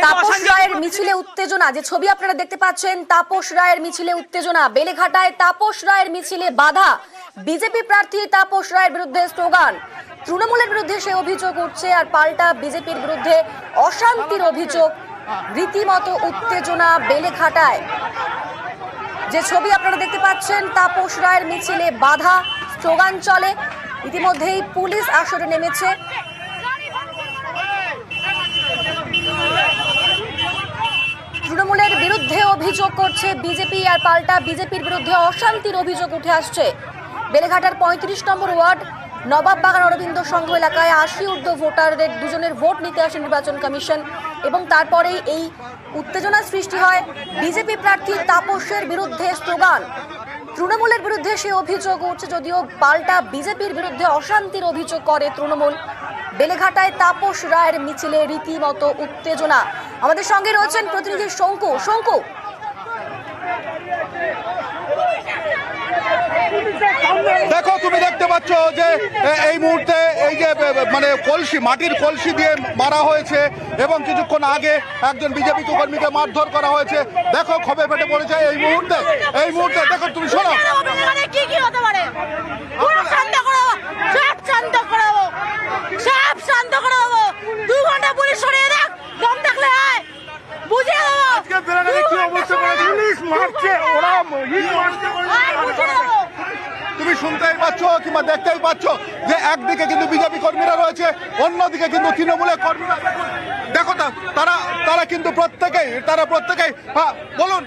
তাপস রায়ের মিছিলে উত্তেজনা, যে ছবি আপনারা দেখতে পাচ্ছেন, তাপস রায়ের মিছিলে উত্তেজনা। বেলেঘাটায় তাপস রায়ের মিছিলে বাধা। বিজেপি প্রার্থী তাপস রায়ের বিরুদ্ধে স্লোগান। তৃণমূলের বিরুদ্ধে সে অভিযোগ উঠছে, আর পাল্টা বিজেপির বিরুদ্ধে অশান্তির অভিযোগ। রীতিমতো উত্তেজনা বেলেঘাটায়। যে ছবি আপনারা দেখতে পাচ্ছেন, তাপস রায়ের মিছিলে বাধা, স্লোগান চলে। ইতিমধ্যেই পুলিশ আসরে নেমেছে। তৃণমূলের বিরুদ্ধে অভিযোগ করছে বিজেপি, আর পাল্টা বিজেপির বিরুদ্ধে অশান্তির অভিযোগ উঠে আসছে। বেলেঘাটার ৩৫ নম্বর ওয়ার্ড নবাব বাগান অরবিন্দ সংঘ এলাকায় ৮০ ঊর্ধ্ব ভোটারদের দুজনের ভোট নিতে আসে নির্বাচন কমিশন, এবং তারপরেই এই উত্তেজনা সৃষ্টি হয়। বিজেপি প্রার্থী তাপসের বিরুদ্ধে স্লোগান। তৃণমূলের বিরুদ্ধে সে অভিযোগ উঠছে, যদিও পাল্টা বিজেপির বিরুদ্ধে অশান্তির অভিযোগ করে তৃণমূল। বেলেঘাটায় তাপস রায়ের মিছিলে রীতিমতো উত্তেজনা। আমাদের সঙ্গে রয়েছেন প্রতিনিধি শঙ্কু। শঙ্কু, দেখো, তুমি দেখতে পাচ্ছ যে এই মুহূর্তে এই যে মানে কলসি, মাটির কলসি দিয়ে মারা হয়েছে, এবং কিছুক্ষণ আগে একজন বিজেপি কর্মীকে মারধর করা হয়েছে। দেখো, ক্ষোভে ফেটে পড়েছে এই মুহূর্তে। দেখো, তুমি শোনো, কি কি হতে পারে, পুরো শান্ত করো, সব শান্ত করো, সব শান্ত করো। 2 ঘন্টা পুলিশ সরিয়ে দেখ, দম থাকলে আয়, বুঝিয়ে দেবো। আজকে বেলাতে কি অবস্থা করে পুলিশ মারছে, ওরা বুঝিয়ে দেবো। তুমি শুনতেই পাচ্ছ কিংবা দেখতেই পাচ্ছ যে একদিকে কিন্তু বিজেপি কর্মীরা রয়েছে, অন্যদিকে কিন্তু তৃণমূলের কর্মীরা। দেখো, তারা কিন্তু প্রত্যেকেই হ্যাঁ, বলুন।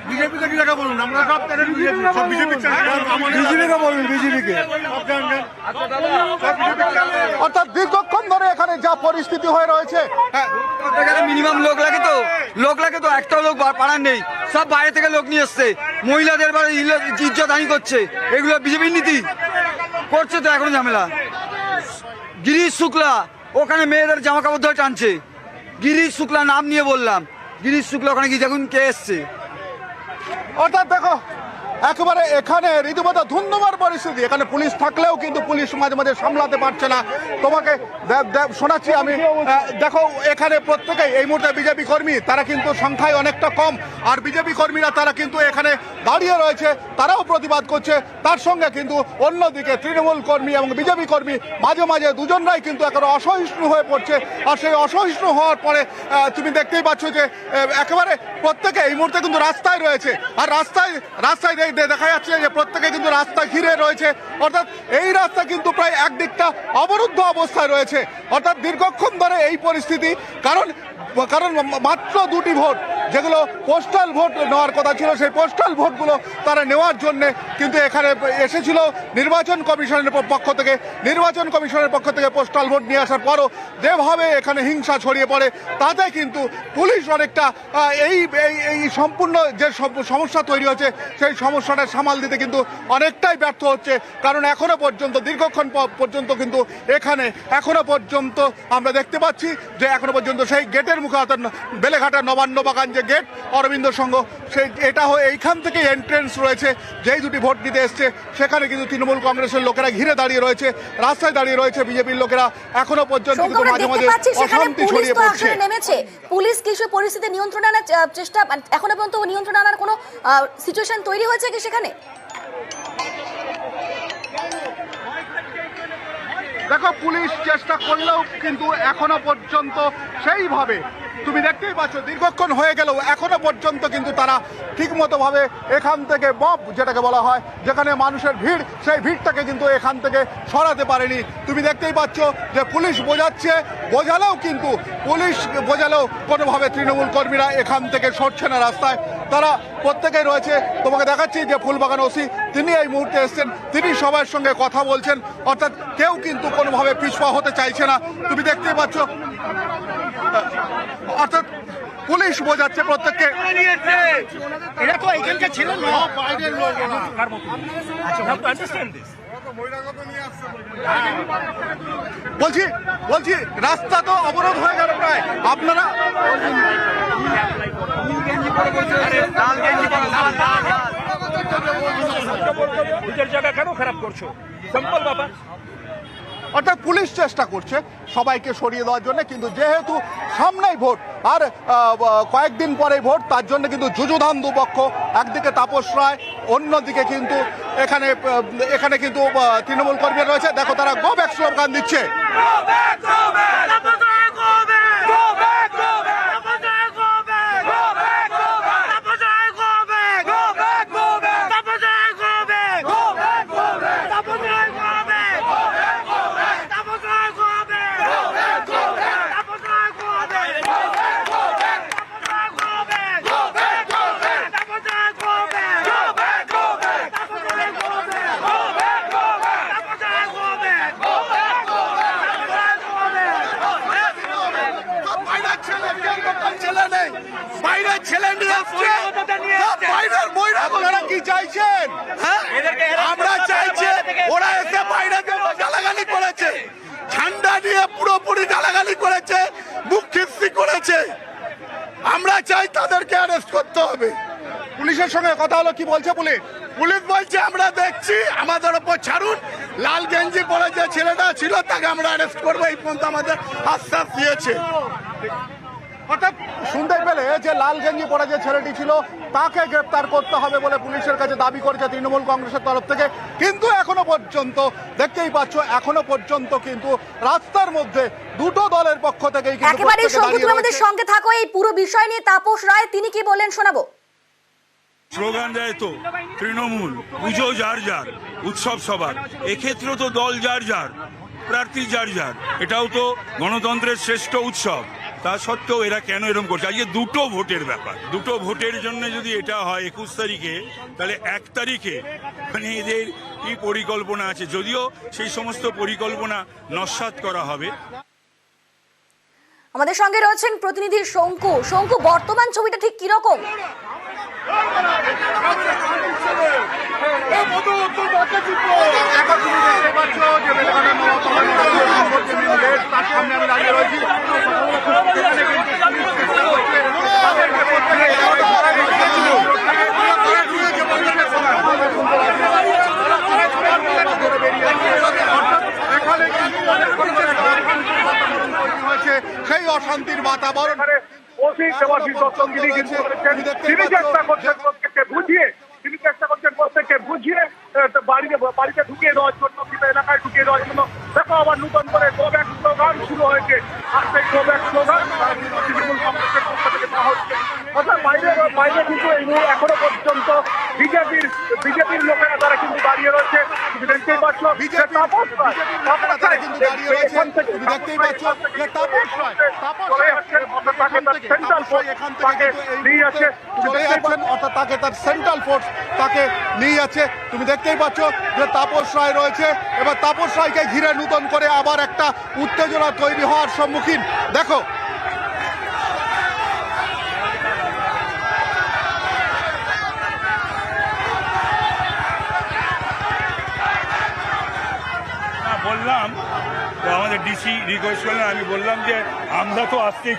বিজেপিকে কি জায়গা বলুন, আমরা সব বিজেপিকে। অর্থাৎ দীর্ঘক্ষণ ধরে এখানে যা পরিস্থিতি হয়ে রয়েছে, মিনিমাম লোক লাগে তো একটাও লোক পাড়ার নেই, সব বাইরে থেকে লোক নিয়ে এসছে। মহিলাদের ইজ্জত হানি করছে, এগুলো বিজেপির নীতি করছে তো। এখন ঝামেলা গিরিশ শুক্লা ওখানে মেয়েদের জামা কাপড় ধরে টানছে। গিরিশ শুক্লা নাম নিয়ে বললাম, গিরিশ শুক্লা ওখানে গিয়ে দেখুন কে এসছে। অর্থাৎ দেখো, একেবারে এখানে রীতিমতো ধুন্ধুমার পরিস্থিতি। এখানে পুলিশ থাকলেও কিন্তু পুলিশ মাঝে মাঝে সামলাতে পারছে না। তোমাকে শোনাচ্ছি আমি। দেখো, এখানে প্রত্যেকেই এই মুহূর্তে বিজেপি কর্মী, তারা কিন্তু সংখ্যায় অনেকটা কম, আর বিজেপি কর্মীরা তারা কিন্তু এখানে দাঁড়িয়ে রয়েছে, তারাও প্রতিবাদ করছে। তার সঙ্গে কিন্তু অন্যদিকে তৃণমূল কর্মী এবং বিজেপি কর্মী মাঝে মাঝে দুজনরাই কিন্তু একেবারে অসহিষ্ণু হয়ে পড়ছে। আর সেই অসহিষ্ণু হওয়ার পরে তুমি দেখতেই পাচ্ছ যে একেবারে প্রত্যেকে এই মুহূর্তে কিন্তু রাস্তায় রয়েছে, আর রাস্তায় দেখা যাচ্ছে যে প্রত্যেকে কিন্তু রাস্তা ঘিরে রয়েছে। অর্থাৎ এই রাস্তা কিন্তু প্রায় একদিকটা অবরুদ্ধ অবস্থায় রয়েছে। অর্থাৎ দীর্ঘক্ষণ ধরে এই পরিস্থিতি, কারণ মাত্র 2টি ভোট, যেগুলো পোস্টাল ভোট নেওয়ার কথা ছিল, সেই পোস্টাল ভোটগুলো তারা নেওয়ার জন্য কিন্তু এখানে এসেছিল নির্বাচন কমিশনের পক্ষ থেকে পোস্টাল ভোট নিয়ে আসার পরও যেভাবে এখানে হিংসা ছড়িয়ে পড়ে, তাতে কিন্তু পুলিশ অনেকটা এই সম্পূর্ণ যে সমস্যা তৈরি হচ্ছে, সেই সমস্যাটা সামাল দিতে কিন্তু অনেকটাই ব্যর্থ হচ্ছে। কারণ এখনো পর্যন্ত দীর্ঘক্ষণ পর্যন্ত কিন্তু এখানে এখনো পর্যন্ত আমরা দেখতে পাচ্ছি যে এখনো পর্যন্ত সেই গেটের মুখে, অর্থাৎ বেলেঘাটা নবান্ন বাগান যে গেট অরবিন্দ সংঘ, সেই এটা এইখান থেকে এন্ট্রেন্স রয়েছে। যেই 2টি ভোট দিতে এসছে সেখানে কিন্তু তৃণমূল কংগ্রেসের লোকেরা ঘিরে দাঁড়িয়ে রয়েছে, রাস্তায় দাঁড়িয়ে রয়েছে বিজেপির লোকেরা। এখনো পর্যন্ত কিন্তু মাঝে মাঝে অশান্তি ছড়িয়ে পড়ছে। পুলিশ কিছু পরিস্থিতি নিয়ন্ত্রণে আনার চেষ্টা, এখনো পর্যন্ত নিয়ন্ত্রণে আনার কোনো সিচুয়েশন তৈরি হয়েছে কি সেখানে? দেখো, পুলিশ চেষ্টা করলেও কিন্তু এখনো পর্যন্ত সেইভাবে, তুমি দেখতেই পাচ্ছ দীর্ঘক্ষণ হয়ে গেলেও এখনো পর্যন্ত কিন্তু তারা ঠিকমতো ভাবে এখান থেকে মব যেটাকে বলা হয়, যেখানে মানুষের ভিড়, সেই ভিড়টাকে কিন্তু এখান থেকে সরাতে পারেনি। তুমি দেখতেই পাচ্ছ যে পুলিশ বোঝালেও কোনোভাবে তৃণমূল কর্মীরা এখান থেকে সরছে না রাস্তায়। তারা প্রত্যেকেই রয়েছে। তোমাকে দেখাচ্ছি যে ফুলবাগান ওসি, তিনি এই মুহূর্তে এসছেন, তিনি সবার সঙ্গে কথা বলছেন। অর্থাৎ কেউ কিন্তু কোনোভাবে পিছপা হতে চাইছে না। তুমি দেখতেই পাচ্ছ, অর্থাৎ পুলিশ বোঝাচ্ছে প্রত্যেককে। এরা তো এখানকার ছিল না, বাইরের লোক। বলছি রাস্তা তো অবরোধ হয়ে গেল প্রায়। আপনারা বুথের জায়গা কেন খারাপ করছো? সিম্পল ব্যাপার। অর্থাৎ পুলিশ চেষ্টা করছে সবাইকে সরিয়ে দেওয়ার জন্য, কিন্তু যেহেতু সামনেই ভোট আর কয়েকদিন পরে ভোট, তার জন্য কিন্তু যুযুধান দুপক্ষ। একদিকে তাপস রায়, অন্যদিকে কিন্তু এখানে কিন্তু তৃণমূল কর্মীরা রয়েছে। দেখো তারা গো ব্যাক স্লোগান দিচ্ছে। আপনারা কি চাইছেন? আমরা চাইছি ওরা এসে বাইরে গালাগালি করেছে, ঠান্ডা নিয়ে পুরোপুরি গালাগালি করেছে, মুখ খিস্তি করেছে। আমরা চাই তাদেরকে অ্যারেস্ট করতে হবে। পুলিশের সঙ্গে কথা হলো, কি বলছে পুলিশ? পুলিশ বলছে আমরা দেখছি, আমাদের ওপর ছাড়ুন। লাল গেঞ্জি পরে যে ছেলেটা ছিল তাকে আমরা অ্যারেস্ট করবো, এই পর্যন্ত আমাদের আশ্বাস দিয়েছে। অর্থাৎ শুনতে পেলে যে লাল গেঞ্জি পরে যে ছেলেটি ছিল তাকে গ্রেপ্তার করতে হবে বলে পুলিশের কাছে দাবি করেছে তৃণমূল কংগ্রেসের তরফ থেকে। কিন্তু এখনো পর্যন্ত দেখতেই পাচ্ছ, এখনো পর্যন্ত কিন্তু রাস্তার মধ্যে দুটো দলের পক্ষ থেকেই একেবারে সঙ্গে তুমি আমাদের সঙ্গে থাকো। এই পুরো বিষয় নিয়ে তাপস রায় তিনি কি বললেন শোনাবো। স্লোগান দেয় তো তৃণমূল, পুজো যার যার, উৎসব সবার। এক্ষেত্রে তো দল যার যার, প্রার্থী যার যার, এটাও তো গণতন্ত্রের শ্রেষ্ঠ উৎসব। তা সত্ত্বেও এরা কেন এরকম করছে? আজকে দুটো ভোটের ব্যাপার, দুটো ভোটের জন্য যদি এটা হয় 21 তারিখে, তাহলে 1 তারিখে মানে এদের কি পরিকল্পনা আছে? যদিও সেই সমস্ত পরিকল্পনা নস্যাৎ করা হবে। আমাদের সঙ্গে রয়েছেন প্রতিনিধি শঙ্কু। শঙ্কু, বর্তমান ছবিটা ঠিক কিরকম? সেই অশান্তির বাতাবরণ। বাড়িতে ঢুকিয়ে দেওয়ার জন্য, এলাকায় ঢুকিয়ে দেওয়ার জন্য দেখো আবার নতুন করে গো ব্যাক স্লোগান শুরু হয়েছে। আর সেই গো ব্যাক স্লোগান তৃণমূল কংগ্রেসের পক্ষ থেকে দেওয়া হচ্ছে। অর্থাৎ বাইরে কিন্তু এই এখনো পর্যন্ত বিজেপির লোকেরা তারা কিন্তু দাঁড়িয়ে রয়েছে। তুমি দেখতেই পাচ্ছ তাকে তার সেন্ট্রাল ফোর্স তাকে নিয়ে যাচ্ছে। তুমি দেখতেই পাচ্ছ যে তাপস রায় রয়েছে। এবার তাপস রায়কে ঘিরে নতুন করে আবার একটা উত্তেজনা তৈরি হওয়ার সম্মুখীন। দেখো বললাম তো, আমাদের ডিসি রিকোয়েস্ট করলেন, আমি বললাম যে আমরা তো আসতে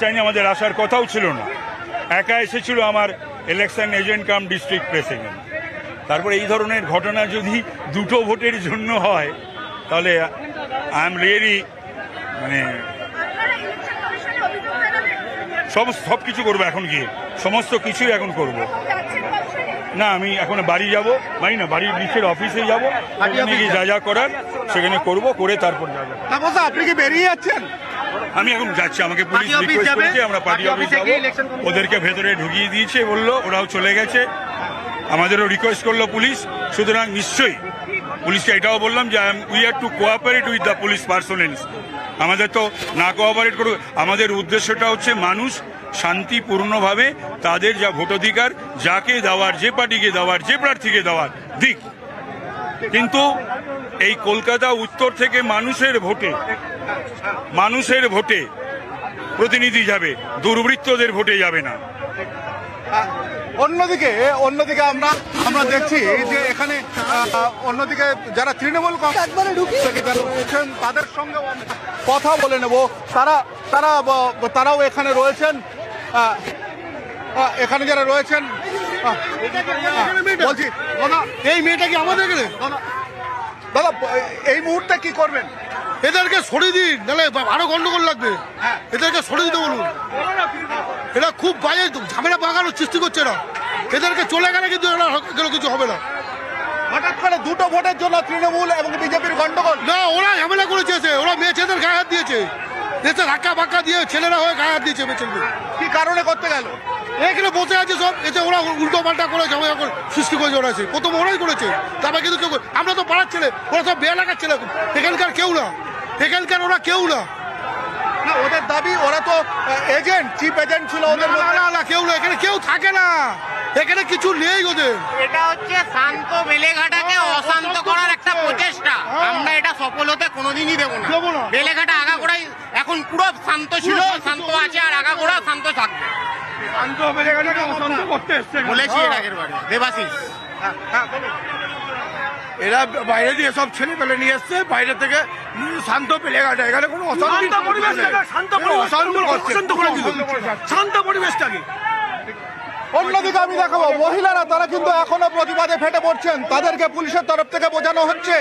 চাইনি, আমাদের আসার কথাও ছিল না। একা এসেছিল আমার ইলেকশন এজেন্ট কাম ডিস্ট্রিক্ট প্রেসিডেন্ট। তারপর এই ধরনের ঘটনা যদি দুটো ভোটের জন্য হয়, তাহলে আই এম রিয়েলি মানে সব কিছু করবো এখন গিয়ে, সমস্ত কিছুই এখন করব। না, আমি এখন বাড়ি যাব, বাড়ির নিচের অফিসে যাব, গিয়ে যা যা করার সেখানে করব, করে তারপর যাবো। আপনি কি বেরিয়ে যাচ্ছেন? আমি এখন যাচ্ছি, আমাকে পুলিশ রিকোয়েস্ট করেছে আমরা পার্টি অফিস যাবো। ওদেরকে ভেতরে ঢুকিয়ে দিয়েছে বললো, ওরাও চলে গেছে। আমাদেরও রিকোয়েস্ট করলো পুলিশ, সুতরাং নিশ্চয়ই পুলিশকে এটাও বললাম যে we have to cooperate with the police personnels. আমাদের তো না কোঅপারেট করুক। আমাদের উদ্দেশ্যটা হচ্ছে মানুষ শান্তিপূর্ণভাবে তাদের যা ভোটাধিকার, যাকে দেওয়ার, যে পার্টিকে দেওয়ার, যে প্রার্থীকে দেওয়ার দিক। কিন্তু এই কলকাতা উত্তর থেকে মানুষের ভোটে প্রতিনিধি যাবে, দুর্বৃত্তদের ভোটে যাবে না। অন্যদিকে আমরা দেখছি যে এখানে অন্যদিকে যারা তৃণমূল রয়েছেন তাদের সঙ্গে কথা বলে নেব। তারাও এখানে রয়েছেন। এখানে যারা রয়েছেন বলছি দাদা, এই মেয়েটা কি আমাদের এখানে? দাদা এই মুহূর্তে কি করবেন? এদেরকে সরিয়ে দিন, নাহলে আরো গন্ডগোল লাগবে। এদেরকে সরিয়ে দিতে বলুন। এরা খুব বাজে ঝামেলা পাকানোর সৃষ্টি করছে এরা। এদেরকে চলে গেলে কিন্তু এরা কিছু হবে না। হঠাৎ করে দুটো ভোটের জন্য তৃণমূল এবং বিজেপির গন্ডগোল? না, ওরা ঝামেলা করেছে, ওরা মেয়ে ছেলেদের গায়ে হাত দিয়েছে, এতে ধাক্কা ফাক্কা দিয়ে ছেলেরা হয়ে গায়ে হাত দিয়েছে মেয়ে ছেলেদের। কি কারণে করতে গেল? এখানে বসে আছে সব, এতে ওরা উল্টো পাল্টা করে ঝামেলা করে সৃষ্টি করেছে। ওরা প্রথম ওরাই করেছে, তারপরে কিন্তু কেউ, আমরা তো পাড়ার ছেলে, ওরা সব বেয়া লাগার ছেলে। এখানকার কেউ না, এখানকার ওরা কেউ না। না, ওদের দাবি ওরা তো এজেন্ট, চিফ এজেন্ট ছিল ওদের মধ্যে। না, কেউ না, এখানে কেউ থাকে না, এখানে কিছু নেই ওদের। এটা হচ্ছে শান্ত বেলেঘাটাকে অশান্ত করার একটা প্রচেষ্টা। আমরা এটা সফল হতে কোনোদিনই দেবো না। বেলেঘাটা আগাগোড়াই এখন পুরো শান্ত ছিল, শান্ত আছে, আর আগাগোড়া শান্ত থাকবে। শান্ত বেলেঘাটাকে অশান্ত করতে এসছে বলেছি এর আগের বারে দেবাশিস। এরা বাইরে দিয়ে সব ছেলে পেলে নিয়ে এসছে, বাইরে থেকে শান্ত বেলেঘাটা, এখানে কোনো অশান্ত পরিবেশটাকে শান্ত পরিবেশটাকে। অন্যদিকে আমি দেখাবো মহিলারা, তারা কিন্তু এখনো প্রতিবাদে ফেটে পড়ছেন, তাদেরকে পুলিশের তরফ থেকে বোঝানো হচ্ছে।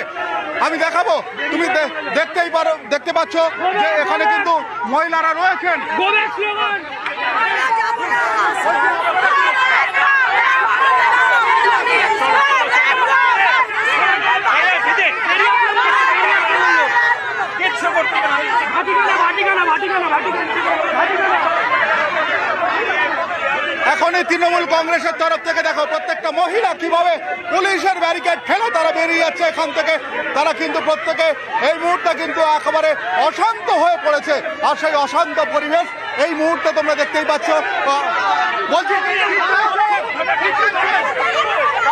আমি দেখাবো, তুমি দেখতে পাচ্ছ যে এখানে কিন্তু মহিলারা রয়েছেন। এখনই তৃণমূল কংগ্রেসের তরফ থেকে দেখো প্রত্যেকটা মহিলা কিভাবে পুলিশের ব্যারিকেড ফেলে তারা বেরিয়ে যাচ্ছে এখান থেকে। তারা কিন্তু প্রত্যেকে এই মুহূর্তে কিন্তু একেবারে অশান্ত হয়ে পড়েছে, আর সেই অশান্ত পরিবেশ এই মুহূর্তে তোমরা দেখতেই পাচ্ছ। বলছি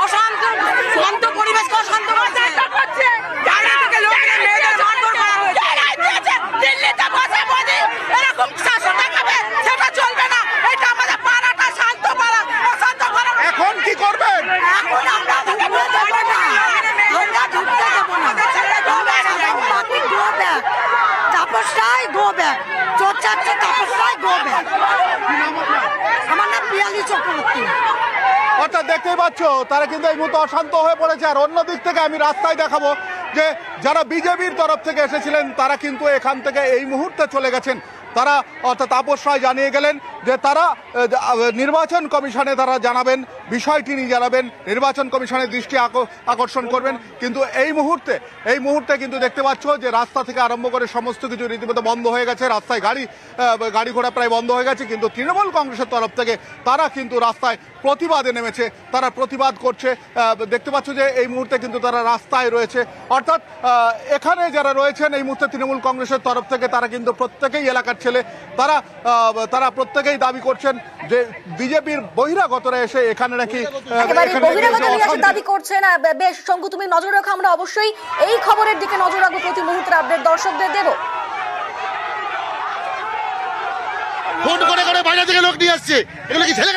অশান্ত শান্ত পরিবেশকে অশান্ত করছে। বাইরে থেকে লোকেরা মেয়েদের মারধর করা হয়েছে। দিল্লিতে বসে মোদি এরকম শাসন দেখাবে, সেটা চলবে না। এটা আমাদের পাড়াটা শান্ত পাড়া, অশান্ত পাড়া। এখন কি করবেন? এখন আমরা ঢুকতে দেবো না, আমরা ঢুকতে দেবো না। তাপসটাই গো ব্যাক, চোর চাচ্ছে তাপসটাই গো ব্যাক। আমার নাম পিয়ালি চক্রবর্তী। অর্থাৎ দেখতেই পাচ্ছ তারা কিন্তু এই মুহূর্তে অশান্ত হয়ে পড়েছে। আর অন্য দিক থেকে আমি রাস্তায় দেখাবো যে যারা বিজেপির তরফ থেকে এসেছিলেন তারা কিন্তু এখান থেকে এই মুহূর্তে চলে গেছেন। তারা অর্থাৎ তাপস রায় জানিয়ে গেলেন যে তারা নির্বাচন কমিশনে তারা জানাবেন, বিষয়টি নিয়ে জানাবেন, নির্বাচন কমিশনের দৃষ্টি আকর্ষণ করবেন। কিন্তু এই মুহূর্তে কিন্তু দেখতে পাচ্ছ যে রাস্তা থেকে আরম্ভ করে সমস্ত কিছু রীতিমতো বন্ধ হয়ে গেছে। রাস্তায় গাড়ি ঘোড়া প্রায় বন্ধ হয়ে গেছে। কিন্তু তৃণমূল কংগ্রেসের তরফ থেকে তারা কিন্তু রাস্তায় প্রতিবাদে নেমেছে, তারা প্রতিবাদ করছে। দেখতে পাচ্ছ যে এই মুহূর্তে কিন্তু তারা রাস্তায় রয়েছে। অর্থাৎ এখানে যারা রয়েছেন এই মুহূর্তে তৃণমূল কংগ্রেসের তরফ থেকে তারা কিন্তু প্রত্যেকেই এলাকার ছেলে। তারা প্রত্যেকেই দাবি করছেন যে বিজেপির বহিরাগতরা এসে এখানে নাকি দাবি করছেন। বেশ শঙ্কু, তুমি নজর রাখো, আমরা অবশ্যই এই খবরের দিকে নজর রাখবো, প্রতি মুহূর্তের আপডেট দর্শকদের দেব। ফোন করে বাইরে থেকে লোক নিয়ে আসছে, এগুলো কি ছেলে